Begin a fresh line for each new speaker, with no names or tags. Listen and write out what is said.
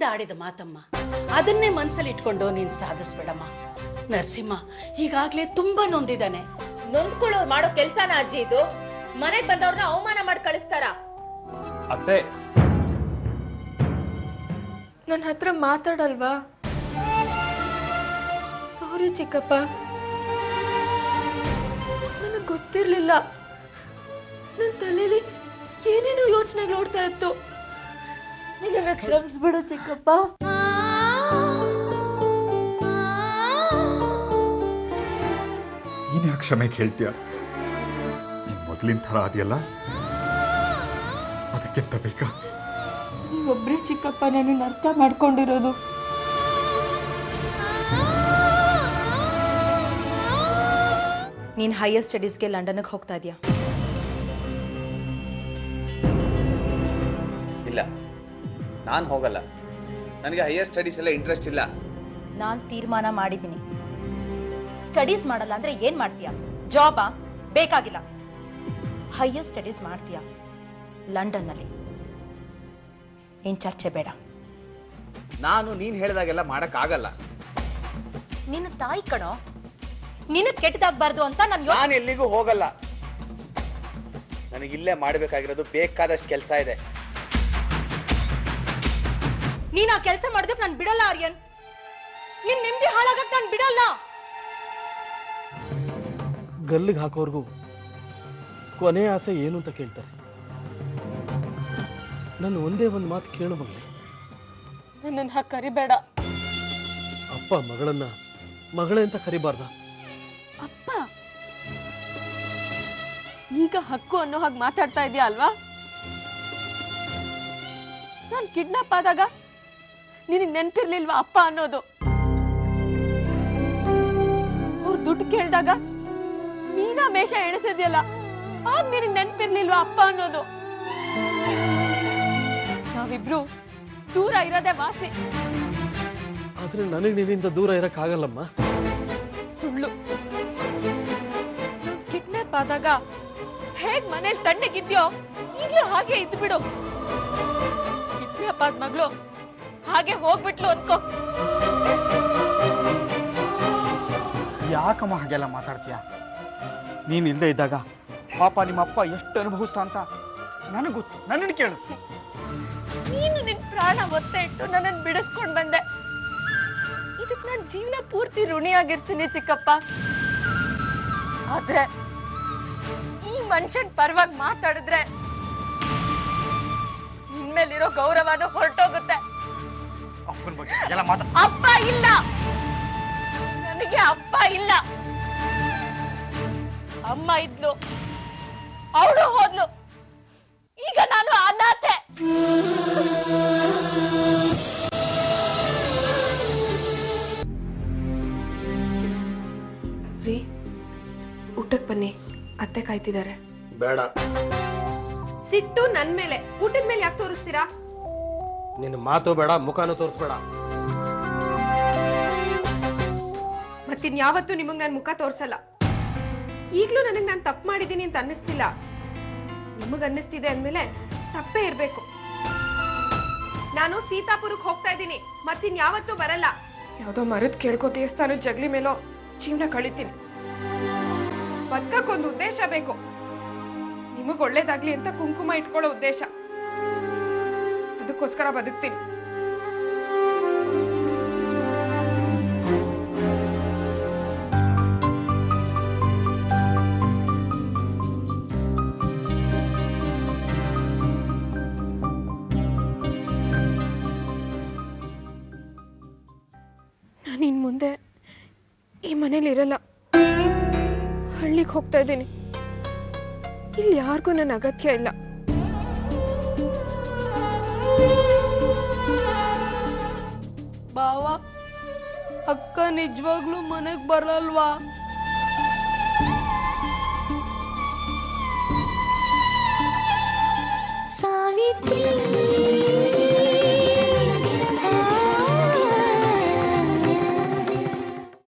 ಬಾಯಿಂದ ಆಡಿದ ಮಾತಮ್ಮ. ಅದನ್ನೇ ಮನಸ್ಸಲ್ಲಿ ಇಟ್ಕೊಂಡು ನೀನ್ ಸಾಧಿಸ್ಬೇಡಮ್ಮ. ನರಸಿಂಹ ಈಗಾಗ್ಲೇ ತುಂಬಾ ನೊಂದಿದ್ದಾನೆ.
ನೊಂದ್ಕೊಳ್ಳೋರು ಮಾಡೋ ಕೆಲ್ಸನ ಅಜ್ಜಿ ಇದು? ಮನೆಗ್ ಬಂದವ್ರನ್ನ ಅವಮಾನ ಮಾಡಿ ಕಳಿಸ್ತಾರ?
ಅತ್ತೆ,
ನನ್ನ ಹತ್ರ ಮಾತಾಡಲ್ವಾ? ಸಾರಿ ಚಿಕ್ಕಪ್ಪ, ನನಗೆ ಗೊತ್ತಿರ್ಲಿಲ್ಲ. ನನ್ನ ತಲೆಯಲ್ಲಿ ಏನೇನೋ ಯೋಚನೆಗಳು ಓಡ್ತಾ ಇತ್ತು. ನಿನ್ನ ಕ್ಷಮಿಸ್ಬಿಡು ಚಿಕ್ಕಪ್ಪ.
ನೀನೇ ಕ್ಷಮೆ ಕೇಳ್ತೀಯ? ನೀನ್ ಮೊದಲಿನ ಥರ ಅದೆಯಲ್ಲ, ಅದಕ್ಕೆಂತ ಬೇಕಾ?
ಒಬ್ರೇ ಚಿಕ್ಕಪ್ಪ ನನ್ನನ್ನು ಅರ್ಥ ಮಾಡ್ಕೊಂಡಿರೋದು.
ನೀನ್ ಹೈಯರ್ ಸ್ಟಡೀಸ್ಗೆ ಲಂಡನ್ಗೆ ಹೋಗ್ತಾ ಇದೀಯಾ?
ಇಲ್ಲ, ನಾನು ಹೋಗಲ್ಲ. ನನಗೆ ಹೈಯರ್ ಸ್ಟಡೀಸ್ ಎಲ್ಲ ಇಂಟ್ರೆಸ್ಟ್ ಇಲ್ಲ.
ನಾನ್ ತೀರ್ಮಾನ ಮಾಡಿದ್ದೀನಿ. ಸ್ಟಡೀಸ್ ಮಾಡಲ್ಲ ಅಂದ್ರೆ ಏನ್ ಮಾಡ್ತೀಯ? ಜಾಬಾ? ಬೇಕಾಗಿಲ್ಲ. ಹೈಯರ್ ಸ್ಟಡೀಸ್ ಮಾಡ್ತೀಯ ಲಂಡನ್ ನಲ್ಲಿ. ಏನ್ ಚರ್ಚೆ ಬೇಡ.
ನಾನು ನೀನ್ ಹೇಳಿದಾಗೆಲ್ಲ ಮಾಡಕ್ ಆಗಲ್ಲ.
ನಿನ್ನ ತಾಯಿ ಕಣೋ, ನಿನ್ನ ಕೆಟ್ಟದಾಗಬಾರ್ದು ಅಂತ ನಾನು
ಎಲ್ಲಿಗೂ ಹೋಗಲ್ಲ. ನನಗಿಲ್ಲೇ ಮಾಡಬೇಕಾಗಿರೋದು ಬೇಕಾದಷ್ಟು ಕೆಲಸ ಇದೆ.
ನೀನ್ ಆ ಕೆಲಸ ಮಾಡೋದಕ್ಕೆ ನಾನು ಬಿಡಲ್ಲ ಆರ್ಯನ್. ನಿನ್ ನೆಮ್ಮದಿ ಹಾಳಾಗಕ್ ನಾನು ಬಿಡಲ್ಲ.
ಗಲ್ಲಿಗೆ ಹಾಕೋರ್ಗೂ ಕೊನೆ ಆಸೆ ಏನು ಅಂತ ಕೇಳ್ತಾರೆ. ನಾನು ಒಂದೇ ಒಂದು ಮಾತು ಕೇಳು ಮಗಳೇ,
ನನ್ನನ್ನು ಹಾಗೆ ಕರಿಬೇಡ.
ಅಪ್ಪ ಮಗಳನ್ನ ಮಗಳೇ ಅಂತ ಕರಿಬಾರ್ದ?
ಅಪ್ಪ ಈಗ ಹಕ್ಕು ಅನ್ನೋ ಹಾಗೆ ಮಾತಾಡ್ತಾ ಇದೆಯಾ ಅಲ್ವಾ? ನಾನು ಕಿಡ್ನಾಪ್ ಆದಾಗ ನಿನಗೆ ನೆನ್ಪಿರ್ಲಿಲ್ವಾ ಅಪ್ಪ ಅನ್ನೋದು? ಅವ್ರು ದುಡ್ಡು ಕೇಳಿದಾಗ ಮೀನಾ ಮೇಷ ಎಣಿಸಿದ್ಯಲ್ಲ, ಆಗ ನಿನಗೆ ನೆನ್ಪಿರ್ಲಿಲ್ವಾ ಅಪ್ಪ ಅನ್ನೋದು? ನಾವಿಬ್ರು ದೂರ ಇರೋದೇ ವಾಸಿ.
ಆದ್ರೆ ನನಗೆ ನಿನ್ನಿಂದ ದೂರ ಇರಕ್ಕಾಗಲ್ಲಮ್ಮ.
ಸುಳ್ಳು. ಕಿಡ್ನಾಪ್ ಆದಾಗ ಹೇಗ್ ಮನೇಲಿ ತಣ್ಣಗಿದ್ಯೋ ಈಗಲೂ ಹಾಗೆ ಇದ್ದು ಬಿಡು. ಕಿಡ್ನಾಪ್ ಆದ ಮಗಳು ಹಾಗೆ ಹೋಗ್ಬಿಟ್ಲು ಅನ್ಕೋ.
ಯಾಕಮ್ಮ ಹಾಗೆಲ್ಲ ಮಾತಾಡ್ತೀಯ? ನೀನ್ ಇಲ್ಲದೆ ಇದ್ದಾಗ ಪಾಪ ನಿಮ್ಮಪ್ಪ ಎಷ್ಟು ಅನುಭವಿಸ್ತಾ ಅಂತ ನನಗೆ ಗೊತ್ತು. ನನ್ನನ್ನು ಕೇಳು.
ನೀನು ನಿನ್ ಪ್ರಾಣ ಒತ್ತೆ ಇಟ್ಟು ನನ್ನನ್ನು ಬಿಡಿಸ್ಕೊಂಡ್ ಬಂದೆ. ಇದಕ್ ನಾನ್ ಜೀವನ ಪೂರ್ತಿ ಋಣಿಯಾಗಿರ್ತೀನಿ ಚಿಕ್ಕಪ್ಪ. ಆದ್ರೆ ಈ ಮನುಷ್ಯನ್ ಪರವಾಗಿ ಮಾತಾಡಿದ್ರೆ ನಿನ್ಮೇಲಿರೋ ಗೌರವನೂ ಹೊರಟೋಗುತ್ತೆ.
ಅಪ್ಪನ ಬಗ್ಗೆ ಎಲ್ಲ ಮಾತಾಡ.
ಅಪ್ಪ ಇಲ್ಲ, ನನಗೆ ಅಪ್ಪ ಇಲ್ಲ. ಅಮ್ಮ ಇದ್ಲು, ಅವಳು ಹೋದ್ಲು. ಈಗ ನಾನು ಅನಾಥೆ.
ರೀ, ಊಟಕ್ಕೆ ಬನ್ನಿ, ಅತ್ತೆ ಕಾಯ್ತಿದ್ದಾರೆ.
ಬೇಡ.
ಸಿಟ್ಟು ನನ್ ಮೇಲೆ, ಊಟದ ಮೇಲೆ ಯಾಕೆ ತೋರಿಸ್ತೀರಾ?
ನಿನ್ನ ಮಾತು ಬೇಡ, ಮುಖನೂ ತೋರಿಸ್ಬೇಡ.
ಮತ್ತಿನ್ಯಾವತ್ತೂ ನಿಮಗ್ ನಾನು ಮುಖ ತೋರ್ಸಲ್ಲ. ಈಗ್ಲೂ ನನಗ್ ನಾನು ತಪ್ಪು ಮಾಡಿದ್ದೀನಿ ಅಂತ ಅನ್ನಿಸ್ತಿಲ್ಲ. ನಿಮಗ್ ಅನ್ನಿಸ್ತಿದೆ ಅಂದ್ಮೇಲೆ ತಪ್ಪೇ ಇರ್ಬೇಕು. ನಾನು ಸೀತಾಪುರಕ್ಕೆ ಹೋಗ್ತಾ ಇದ್ದೀನಿ, ಮತ್ತಿನ್ಯಾವತ್ತೂ ಬರಲ್ಲ. ಯಾವ್ದೋ ಮರದ ಕೇಳ್ಕೋ ದೇವಸ್ಥಾನದ ಜಗ್ಲಿ ಮೇಲೋ ಜೀವನ ಕಳಿತೀನಿ. ಬದುಕಕ್ಕೊಂದು ಉದ್ದೇಶ ಬೇಕು. ನಿಮಗ್ ಒಳ್ಳೇದಾಗ್ಲಿ ಅಂತ ಕುಂಕುಮ ಇಟ್ಕೊಳ್ಳೋ ಉದ್ದೇಶ. ಅದಕ್ಕೋಸ್ಕರ ಬದುಕ್ತೀನಿ. ನಾನಿನ್ ಮುಂದೆ ಈ ಮನೇಲಿ ಇರಲ್ಲ. ಹಳ್ಳಿಗೆ ಹೋಗ್ತಾ ಇದ್ದೀನಿ. ಇಲ್ಲಿ ಯಾರಿಗೂ ನನ್ನ ಅಗತ್ಯ ಇಲ್ಲ.
ಬಾವ, ಅಕ್ಕ ನಿಜವಾಗ್ಲೂ ಮನೆಗ್ ಬರಲ್ವಾ?
ಸಾವಿತ್ರಿ